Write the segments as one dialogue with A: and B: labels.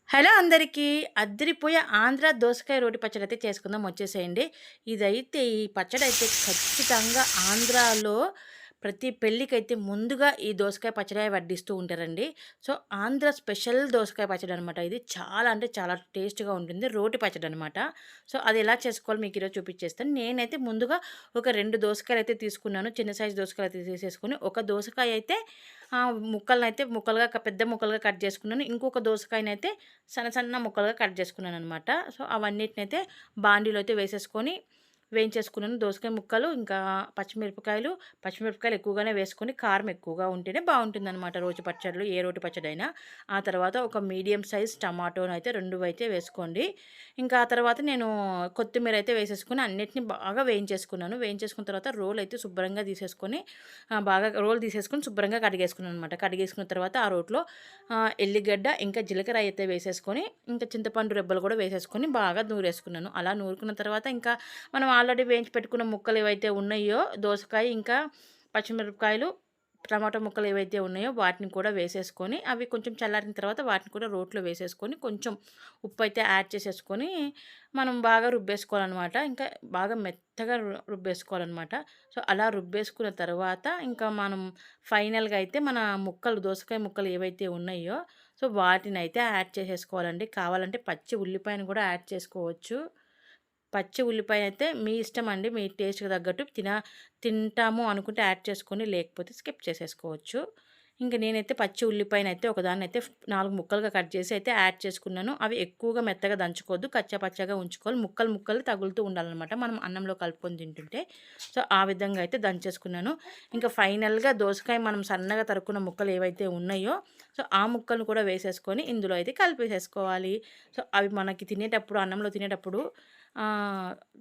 A: Hello అందరికీ. అద్దిరిపోయే ఆంధ్ర దోసకాయ రోటి పచ్చడైతే చేసుకుందాం వచ్చేసేయండి. ఇదైతే ఈ పచ్చడైతే ఖచ్చితంగా ఆంధ్రాలో ప్రతి పెళ్ళికైతే ముందుగా ఈ దోసకాయ పచ్చడే వడ్డిస్తూ ఉంటారండి. సో, ఆంధ్ర స్పెషల్ దోసకాయ పచ్చడనమాట ఇది. చాలా అంటే చాలా టేస్ట్‌గా ఉంటుంది. రోటి పచ్చడనమాట. సో, అది ఎలా చేసుకోవాలో మీకు ఈరోజు చూపిచ్చేస్తాను. నేనైతే ముందుగా ఒక 2 దోసకాయలైతే తీసుకున్నాను. చిన్న సైజు దోసకాయలైతే తీసేసుకొని, ఒక దోసకాయ అయితే ముక్కలనైతే పెద్ద ముక్కలుగా కట్ చేసుకున్నాను. ఇంకొక దోసకాయనైతే సన్న సన్న ముక్కలుగా కట్ చేసుకున్నాననమాట. సో, అవన్నిటినైతే బాండీలో అయితే వేసేసుకొని వేయించేసుకున్నాను. దోసకాయ ముక్కలు, ఇంకా పచ్చిమిరపకాయలు ఎక్కువగానే వేసుకొని, కారం ఎక్కువగా ఉంటేనే బావుంటుందనమాట రోటి పచ్చళ్ళు, ఏ రోటి పచ్చడైనా. ఆ తర్వాత ఒక మీడియం సైజ్ టమాటోనైతే 2 అయితే వేసుకోండి. ఇంకా ఆ తర్వాత నేను కొత్తిమీర అయితే వేసేసుకొని అన్నిటిని బాగా వేయించేసుకున్నాను. వేయించేసుకున్న తర్వాత రోల్ అయితే శుభ్రంగా తీసేసుకొని బాగా రోల్ తీసేసుకొని శుభ్రంగా కడిగేసుకున్నాననమాట. కడిగేసుకున్న తర్వాత ఆ రోట్లో ఎల్లిగడ్డ, ఇంకా జీలకర్ర అయితే వేసేసుకొని, ఇంకా చింతపండు రెబ్బలు కూడా వేసేసుకొని బాగా నూరేసుకున్నాను. అలా నూరుకున్న తర్వాత ఇంకా మనం ఆల్రెడీ వేయించి పెట్టుకున్న ముక్కలు ఏవైతే ఉన్నాయో, దోసకాయ, ఇంకా పచ్చిమిరపకాయలు, టమాటా ముక్కలు ఏవైతే ఉన్నాయో వాటిని కూడా వేసేసుకొని, అవి కొంచెం చల్లారిన తర్వాత వాటిని కూడా రోట్లో వేసేసుకొని, కొంచెం ఉప్పు అయితే యాడ్ చేసేసుకొని మనం బాగా రుబ్బేసుకోవాలనమాట. ఇంకా బాగా మెత్తగా రుబ్బేసుకోవాలనమాట. సో, అలా రుబ్బేసుకున్న తర్వాత ఇంకా మనం ఫైనల్‌గా అయితే మన దోసకాయ ముక్కలు ఏవైతే ఉన్నాయో, సో, వాటినైతే యాడ్ చేసేసుకోవాలండి. కావాలంటే పచ్చి ఉల్లిపాయను కూడా యాడ్ చేసుకోవచ్చు. పచ్చి ఉల్లిపాయ అయితే మీ ఇష్టం అండి. మీ టేస్ట్‌కి తగ్గట్టు తింటాము అనుకుంటే యాడ్ చేసుకొని, లేకపోతే స్కిప్ చేసేసుకోవచ్చు. ఇంక నేనైతే పచ్చి ఉల్లిపాయనైతే ఒకదాన్నయితే 4 ముక్కలుగా కట్ చేసి అయితే యాడ్ చేసుకున్నాను. అవి ఎక్కువగా మెత్తగా దంచుకోవద్దు. కచ్చా పచ్చాగా ఉంచుకోవాలి. ముక్కలు తగులుతూ ఉండాలనమాట మనం అన్నంలో కలుపుకొని తింటుంటే. సో, ఆ విధంగా అయితే దంచేసుకున్నాను. ఇంకా ఫైనల్‌గా దోసకాయ మనం సన్నగా తరుక్కున్న ముక్కలు ఏవైతే ఉన్నాయో, సో, ఆ ముక్కలను కూడా వేసేసుకొని ఇందులో అయితే కలిపేసేసుకోవాలి. సో, అవి మనకి తినేటప్పుడు, అన్నంలో తినేటప్పుడు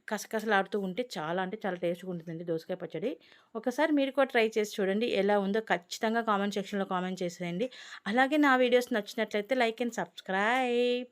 A: కసకసలాడుతూ ఉంటే చాలా అంటే చాలా టేస్ట్‌గా ఉంటుందండి దోసకాయ పచ్చడి. ఒకసారి మీరు కూడా ట్రై చేసి చూడండి. ఎలా ఉందో ఖచ్చితంగా కామెంట్ సెక్షన్‌లో కామెంట్ చేసేయండి. అలాగే నా వీడియోస్ నచ్చినట్లయితే లైక్ అండ్ సబ్స్క్రైబ్.